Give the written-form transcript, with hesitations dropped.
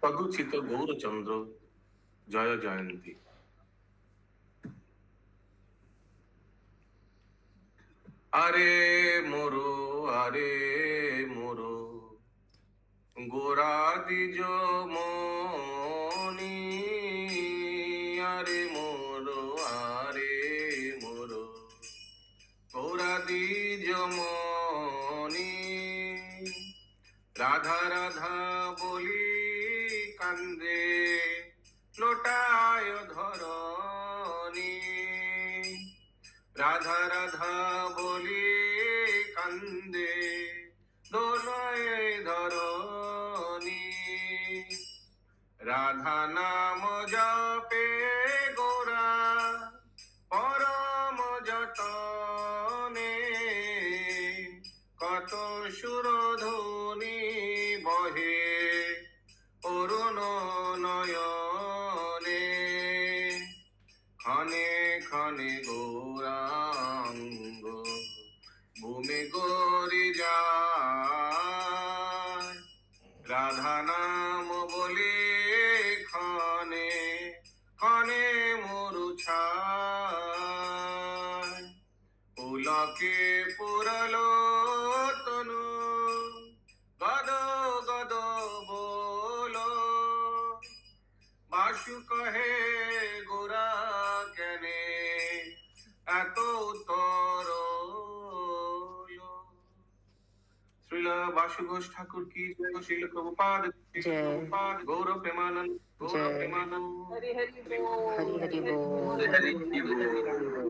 তদুচিত গৌরচন্দ্র জয় জয়ন্তী। আরে মোরো আরে মোরো গোরা দ্বিজ মনি, আরে মোরো গোরা দ্বিজ মনি। রাধা রাধা বলি কান্দে লোটায় ধরণী, রাধা রাধা বলি কান্দে দোলয় ধরণী। রাধা নাম জপে গোরা পরম যতনে, কত সুরধুনি বহে অরুণ নয়নে। ক্ষণে ক্ষণে গৌরাঙ্গ ভূমি গরি যায়, রাধা নাম বলে ক্ষণে ক্ষণে মরু ছায়। পুলকে পুরলো তনু গদ গদ বলো, বাসু কহে গোরা কেনে এত উত্তর। শ্রীল বাসু ঘোষ ঠাকুর কি জয়, শ্রীল প্রভুপাদ গৌর প্রেমানন্দ, গৌর প্রেমানন্দ। হরি হরি বল। হরি হরি বল।